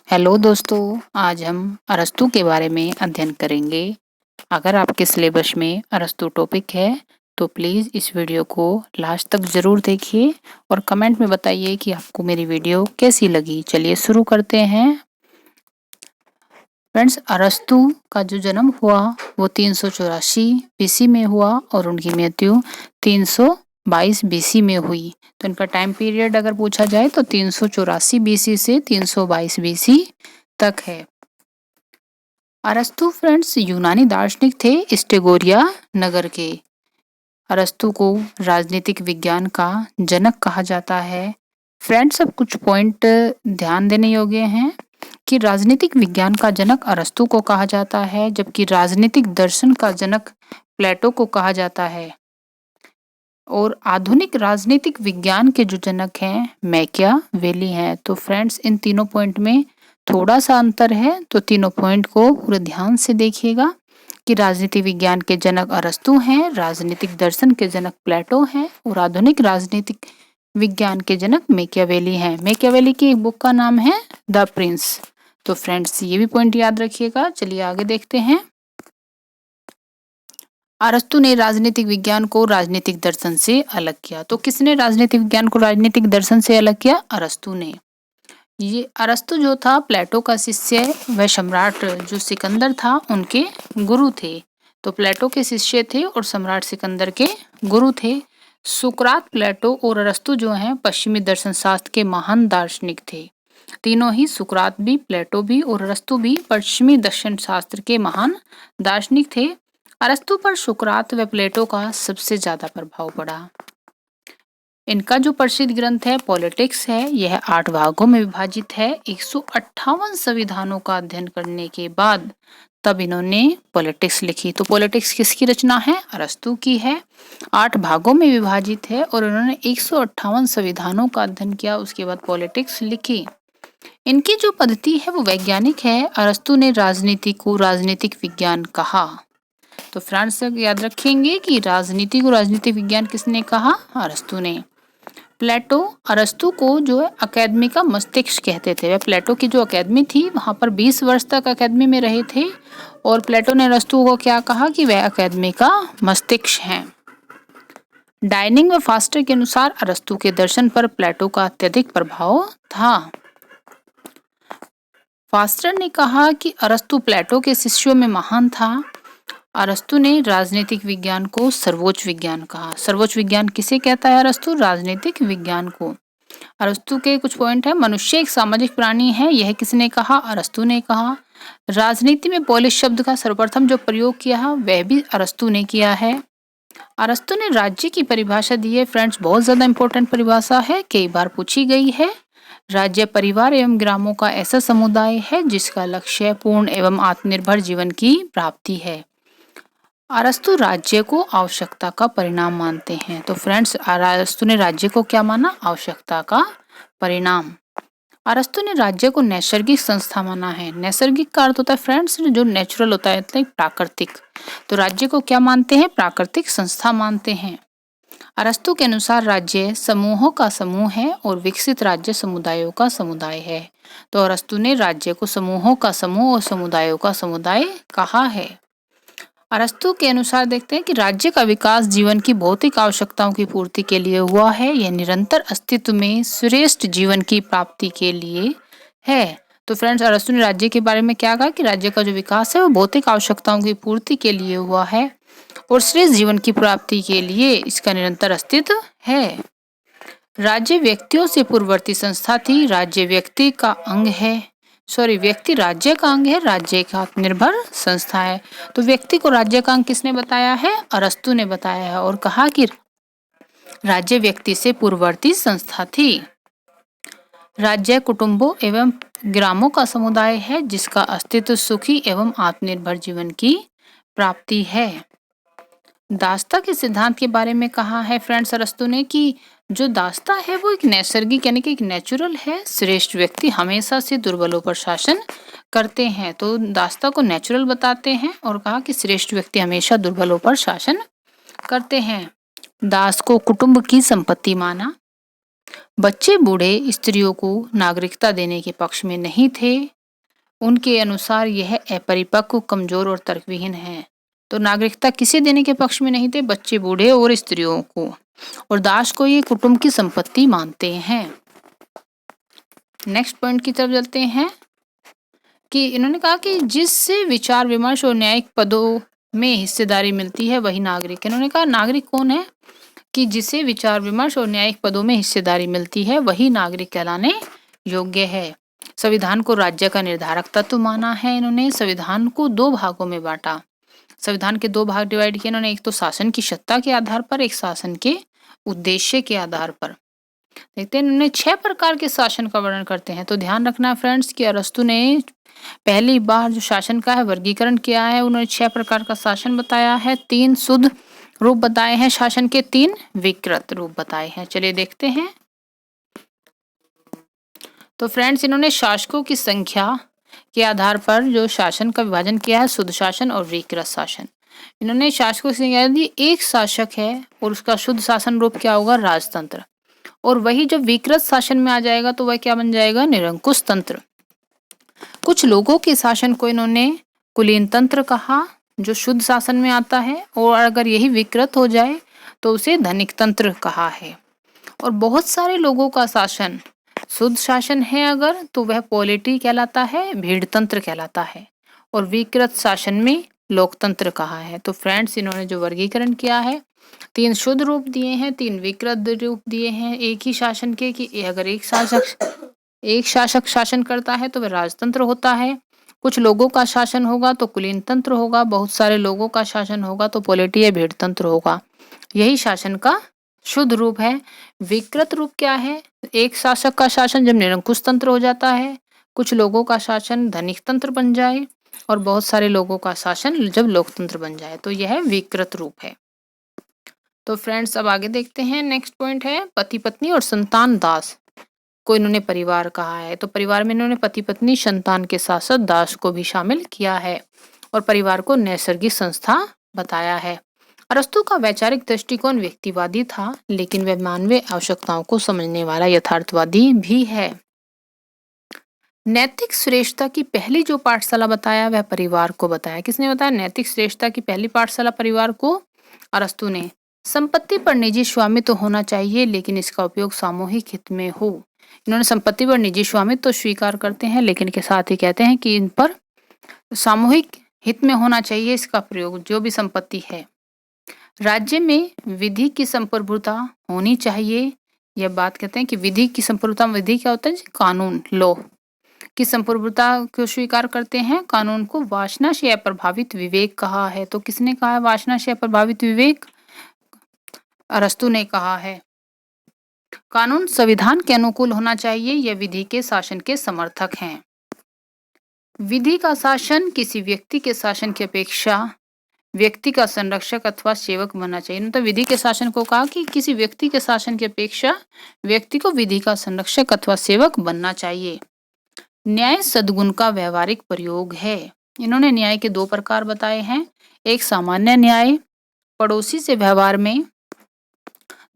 Hello दोस्तों, आज हम अरस्तू के बारे में अध्ययन करेंगे। अगर आपके सिलेबस में अरस्तू टॉपिक है तो प्लीज़ इस वीडियो को लास्ट तक ज़रूर देखिए और कमेंट में बताइए कि आपको मेरी वीडियो कैसी लगी। चलिए शुरू करते हैं। फ्रेंड्स, अरस्तू का जो जन्म हुआ वो 384 बीसी में हुआ और उनकी मृत्यु 322 बीसी में हुई। तो इनका टाइम पीरियड अगर पूछा जाए तो 384 बीसी से 322 बीसी तक है। अरस्तु फ्रेंड्स यूनानी दार्शनिक थे, स्टेगोरिया नगर के। अरस्तु को राजनीतिक विज्ञान का जनक कहा जाता है। फ्रेंड्स, अब कुछ पॉइंट ध्यान देने योग्य हैं कि राजनीतिक विज्ञान का जनक अरस्तु को कहा जाता है, जबकि राजनीतिक दर्शन का जनक प्लेटो को कहा जाता है। और आधुनिक राजनीतिक विज्ञान के जो जनक हैं मैकियावेली हैं। तो फ्रेंड्स, इन तीनों पॉइंट में थोड़ा सा अंतर है, तो तीनों पॉइंट को पूरे ध्यान से देखिएगा कि राजनीति विज्ञान के जनक अरस्तु हैं, राजनीतिक दर्शन के जनक प्लेटो हैं और आधुनिक राजनीतिक विज्ञान के जनक मैकियावेली हैं। मैकियावेली की एक बुक का नाम है द प्रिंस। तो फ्रेंड्स, ये भी पॉइंट याद रखिएगा। चलिए आगे देखते हैं। अरस्तु ने राजनीतिक विज्ञान को राजनीतिक दर्शन से अलग किया। तो किसने राजनीतिक विज्ञान को राजनीतिक दर्शन से अलग किया? अरस्तु ने। ये अरस्तु जो था प्लेटो का शिष्य, वह सम्राट जो सिकंदर था उनके गुरु थे। तो प्लेटो के शिष्य थे और सम्राट सिकंदर के गुरु थे। सुकरात, प्लेटो और अरस्तु जो हैं पश्चिमी दर्शन शास्त्र के महान दार्शनिक थे। तीनों ही, सुकरात भी, प्लेटो भी और अरस्तु भी पश्चिमी दर्शन शास्त्र के महान दार्शनिक थे। अरस्तु पर सुकरात व प्लेटो का सबसे ज्यादा प्रभाव पड़ा। इनका जो प्रसिद्ध ग्रंथ है पॉलिटिक्स है, यह 8 भागों में विभाजित है। 158 संविधानों का अध्ययन करने के बाद तब इन्होंने पॉलिटिक्स लिखी। तो पॉलिटिक्स किसकी रचना है? अरस्तु की है। 8 भागों में विभाजित है और उन्होंने 158 संविधानों का अध्ययन किया, उसके बाद पॉलिटिक्स लिखी। इनकी जो पद्धति है वो वैज्ञानिक है। अरस्तु ने राजनीति को राजनीतिक विज्ञान कहा। तो फ्रेंड्स, याद रखेंगे कि राजनीति को राजनीतिक विज्ञान किसने कहा? अरस्तु ने। प्लेटो अरस्तु को जो है अकेदमी का मस्तिष्क कहते थे। वह प्लेटो की जो अकेदमी थी वहां पर 20 वर्ष तक अकेदमी में रहे थे और प्लेटो ने अरस्तु को क्या कहा कि वह अकेदमी का मस्तिष्क है। डाइनिंग व फास्टर के अनुसार अरस्तु के दर्शन पर प्लेटो का अत्यधिक प्रभाव था। फास्टर ने कहा कि अरस्तु प्लेटो के शिष्यों में महान था। अरस्तु ने राजनीतिक विज्ञान को सर्वोच्च विज्ञान कहा। सर्वोच्च विज्ञान किसे कहता है अरस्तु? राजनीतिक विज्ञान को। अरस्तु के कुछ पॉइंट है। मनुष्य एक सामाजिक प्राणी है, यह किसने कहा? अरस्तु ने कहा। राजनीति में पोलिस शब्द का सर्वप्रथम जो प्रयोग किया है वह भी अरस्तु ने किया है। अरस्तु ने राज्य की परिभाषा दी है। फ्रेंड्स, बहुत ज्यादा इंपॉर्टेंट परिभाषा है, कई बार पूछी गई है। राज्य परिवार एवं ग्रामों का ऐसा समुदाय है जिसका लक्ष्य पूर्ण एवं आत्मनिर्भर जीवन की प्राप्ति है। अरस्तु राज्य को आवश्यकता का परिणाम मानते हैं। तो फ्रेंड्स, अरस्तु ने राज्य को क्या माना? आवश्यकता का परिणाम। अरस्तु ने राज्य को नैसर्गिक संस्था माना है। नैसर्गिक का अर्थ होता है फ्रेंड्स जो नेचुरल होता है, मतलब प्राकृतिक। तो राज्य को क्या मानते हैं? प्राकृतिक संस्था मानते हैं। अरस्तु के अनुसार राज्य समूहों का समूह है और विकसित राज्य समुदायों का समुदाय है। तो अरस्तु ने राज्य को समूहों का समूह और समुदायों का समुदाय कहा है। अरस्तु के अनुसार देखते हैं कि राज्य का विकास जीवन की भौतिक आवश्यकताओं की पूर्ति के लिए हुआ है। यह निरंतर अस्तित्व में श्रेष्ठ जीवन की प्राप्ति के लिए है। तो फ्रेंड्स, अरस्तु ने राज्य के बारे में क्या कहा कि राज्य का जो विकास है वो भौतिक आवश्यकताओं की पूर्ति के लिए हुआ है और श्रेष्ठ जीवन की प्राप्ति के लिए इसका निरंतर अस्तित्व है। राज्य व्यक्तियों से पूर्ववर्ती संस्था थी। राज्य व्यक्ति का अंग है, व्यक्ति राज्य का अंग है, राज्य एक आत्मनिर्भर संस्था है। तो व्यक्ति को राज्य का अंग किसने बताया है? अरस्तु ने बताया है और कहा कि राज्य व्यक्ति से पूर्ववर्ती संस्था थी। राज्य कुटुंबों एवं ग्रामों का समुदाय है जिसका अस्तित्व सुखी एवं आत्मनिर्भर जीवन की प्राप्ति है। दासता के सिद्धांत के बारे में कहा है फ्रेंड्स अरस्तु ने कि जो दासता है वो एक नैसर्गिक यानी कि एक नेचुरल है। श्रेष्ठ व्यक्ति हमेशा से दुर्बलों पर शासन करते हैं। तो दासता को नेचुरल बताते हैं और कहा कि श्रेष्ठ व्यक्ति हमेशा दुर्बलों पर शासन करते हैं। दास को कुटुंब की संपत्ति माना। बच्चे बूढ़े स्त्रियों को नागरिकता देने के पक्ष में नहीं थे। उनके अनुसार यह अपरिपक्व, कमजोर और तर्कविहीन है। तो नागरिकता किसे देने के पक्ष में नहीं थे? बच्चे, बूढ़े और स्त्रियों को। और दास को ये कुटुंब की संपत्ति मानते हैं। नेक्स्ट पॉइंट की तरफ चलते हैं कि इन्होंने कहा कि जिससे विचार विमर्श और न्यायिक पदों में हिस्सेदारी मिलती है वही नागरिक। इन्होंने कहा नागरिक कौन है? कि जिसे विचार विमर्श और न्यायिक पदों में हिस्सेदारी मिलती है वही नागरिक कहलाने योग्य है। संविधान को राज्य का निर्धारक तत्व माना है इन्होंने। संविधान को दो भागों में बांटा। संविधान के दो भाग डिवाइड किए इन्होंने। एक तो शासन की सत्ता के आधार पर, एक शासन के उद्देश्य के आधार पर। देखते हैं इन्होंने 6 प्रकार के शासन का वर्णन करते हैं। तो ध्यान रखना फ्रेंड्स कि अरस्तु ने पहली बार जो शासन का है वर्गीकरण किया है। उन्होंने 6 प्रकार का शासन बताया है। 3 शुद्ध रूप बताए हैं शासन के, 3 विकृत रूप बताए हैं। चलिए देखते हैं। तो फ्रेंड्स इन्होंने शासकों की संख्या के आधार पर जो शासन का विभाजन किया है, शुद्ध शासन और विकृत शासन। इन्होंने शासकों से यदि एक शासक है और उसका शुद्ध शासन रूप क्या होगा? राजतंत्र। और वही जब विकृत शासन में आ जाएगा तो वह क्या बन जाएगा? निरंकुश तंत्र। कुछ लोगों के शासन को इन्होंने कुलीन तंत्र कहा जो शुद्ध शासन में आता है, और अगर यही विकृत हो जाए तो उसे धनिक तंत्र कहा है। और बहुत सारे लोगों का शासन शुद्ध शासन है अगर, तो वह पॉलिटी कहलाता है, भीड़ तंत्र कहलाता है। और विकृत शासन में लोकतंत्र कहा है। तो फ्रेंड्स इन्होंने जो वर्गीकरण किया है, 3 शुद्ध रूप दिए हैं, 3 विकृत रूप दिए हैं एक ही शासन के, कि अगर एक शासक शासन करता है तो वह राजतंत्र होता है। कुछ लोगों का शासन होगा तो कुलीन तंत्र होगा। बहुत सारे लोगों का शासन होगा तो पॉलिटी या भीड़ तंत्र होगा। यही शासन का शुद्ध रूप है। विकृत रूप क्या है? एक शासक का शासन जब निरंकुश तंत्र हो जाता है, कुछ लोगों का शासन धनिक तंत्र बन जाए, और बहुत सारे लोगों का शासन जब लोकतंत्र बन जाए, तो यह विकृत रूप है। तो फ्रेंड्स अब आगे देखते हैं। नेक्स्ट पॉइंट है पति पत्नी और संतान दास को इन्होंने परिवार कहा है। तो परिवार में इन्होंने पति पत्नी संतान के साथ साथ दास को भी शामिल किया है, और परिवार को नैसर्गिक संस्था बताया है। अरस्तु का वैचारिक दृष्टिकोण व्यक्तिवादी था, लेकिन वह मानवीय आवश्यकताओं को समझने वाला यथार्थवादी भी है। नैतिक श्रेष्ठता की पहली जो पाठशाला बताया वह परिवार को बताया। किसने बताया? नैतिक श्रेष्ठता की पहली पाठशाला परिवार को अरस्तु ने। संपत्ति पर निजी स्वामित्व होना चाहिए, लेकिन इसका उपयोग सामूहिक हित में हो। इन्होंने संपत्ति पर निजी स्वामित्व तो स्वीकार करते हैं, लेकिन के साथ ही कहते हैं कि इन पर सामूहिक हित में होना चाहिए इसका प्रयोग, जो भी संपत्ति है। राज्य में विधि की संप्रभुता होनी चाहिए। यह बात कहते हैं कि विधि की संप्रभुता, विधि क्या होता है? कानून, लॉ की संप्रभुता को स्वीकार करते हैं। कानून को वासना से प्रभावित विवेक कहा है। तो किसने कहा है वासना से प्रभावित विवेक? अरस्तु ने कहा है। कानून संविधान के अनुकूल होना चाहिए। यह विधि के शासन के समर्थक हैं। विधि का शासन किसी व्यक्ति के शासन की अपेक्षा व्यक्ति का संरक्षक अथवा सेवक बनना चाहिए। तो विधि के शासन को कहा कि किसी व्यक्ति के शासन की अपेक्षा व्यक्ति को विधि का संरक्षक अथवा सेवक बनना चाहिए। न्याय सद्गुण का व्यवहारिक प्रयोग है। इन्होंने न्याय के 2 प्रकार बताए हैं। एक सामान्य न्याय पड़ोसी से व्यवहार में,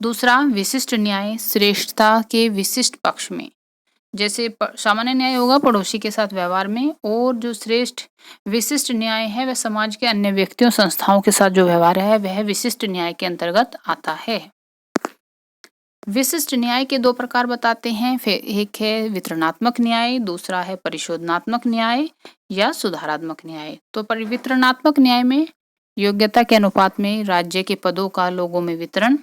दूसरा विशिष्ट न्याय श्रेष्ठता के विशिष्ट पक्ष में। जैसे सामान्य न्याय होगा पड़ोसी के साथ व्यवहार में, और जो श्रेष्ठ विशिष्ट न्याय है वह समाज के अन्य व्यक्तियों संस्थाओं के साथ जो व्यवहार है वह विशिष्ट न्याय के अंतर्गत आता है। विशिष्ट न्याय के 2 प्रकार बताते हैं। फिर एक है वितरणात्मक न्याय, दूसरा है परिशोधनात्मक न्याय या सुधारात्मक न्याय। तो वितरणात्मक न्याय में योग्यता के अनुपात में राज्य के पदों का लोगों में वितरण।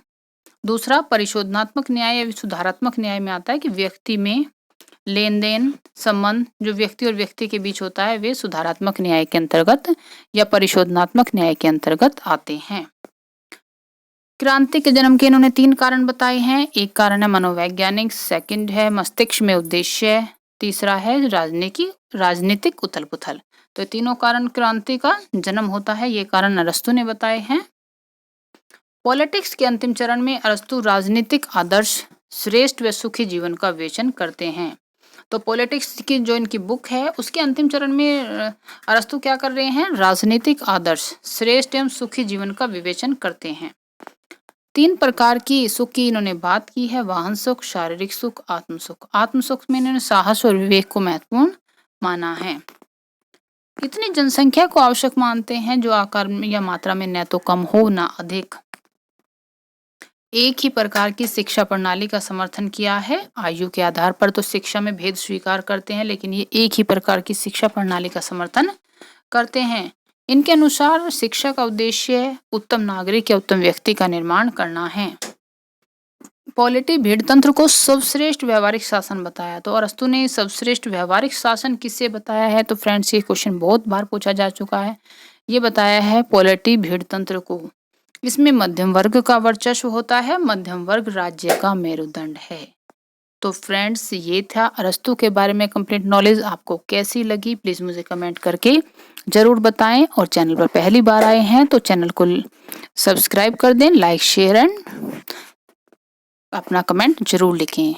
दूसरा परिशोधनात्मक न्याय या सुधारात्मक न्याय में आता है कि व्यक्ति में लेन देन संबंध जो व्यक्ति और व्यक्ति के बीच होता है वे सुधारात्मक न्याय के अंतर्गत या परिशोधनात्मक न्याय के अंतर्गत आते हैं। क्रांति के जन्म के इन्होंने 3 कारण बताए हैं। एक कारण है मनोवैज्ञानिक, सेकंड है मस्तिष्क में उद्देश्य, तीसरा है राजनीतिक उथल पुथल। तो तीनों कारण क्रांति का जन्म होता है, ये कारण अरस्तु ने बताए हैं। पॉलिटिक्स के अंतिम चरण में अरस्तु राजनीतिक आदर्श श्रेष्ठ व सुखी जीवन का विवेचन करते हैं। तो पॉलिटिक्स की जो इनकी बुक है उसके अंतिम चरण में अरस्तु क्या कर रहे हैं? राजनीतिक आदर्श श्रेष्ठ एवं सुखी जीवन का विवेचन करते हैं। 3 प्रकार की सुख की इन्होंने बात की है, वाहन सुख, शारीरिक सुख, आत्म सुख। आत्म सुख में इन्होंने साहस और विवेक को महत्वपूर्ण माना है। कितनी जनसंख्या को आवश्यक मानते हैं जो आकार या मात्रा में न तो कम हो न अधिक। एक ही प्रकार की शिक्षा प्रणाली का समर्थन किया है। आयु के आधार पर तो शिक्षा में भेद स्वीकार करते हैं, लेकिन ये एक ही प्रकार की शिक्षा प्रणाली का समर्थन करते हैं। इनके अनुसार शिक्षा का उद्देश्य उत्तम नागरिक या उत्तम व्यक्ति का निर्माण करना है। पॉलिटी भेड़तंत्र को सर्वश्रेष्ठ व्यवहारिक शासन बताया। तो अरस्तु ने सर्वश्रेष्ठ व्यवहारिक शासन किसे बताया है? तो फ्रेंड्स ये क्वेश्चन बहुत बार पूछा जा चुका है। ये बताया है पॉलिटी भेड़तंत्र को। इसमें मध्यम वर्ग का वर्चस्व होता है। मध्यम वर्ग राज्य का मेरुदंड है। तो फ्रेंड्स ये था अरस्तु के बारे में कंप्लीट नॉलेज। आपको कैसी लगी प्लीज मुझे कमेंट करके जरूर बताएं, और चैनल पर पहली बार आए हैं तो चैनल को सब्सक्राइब कर दें, लाइक शेयर एंड अपना कमेंट जरूर लिखें।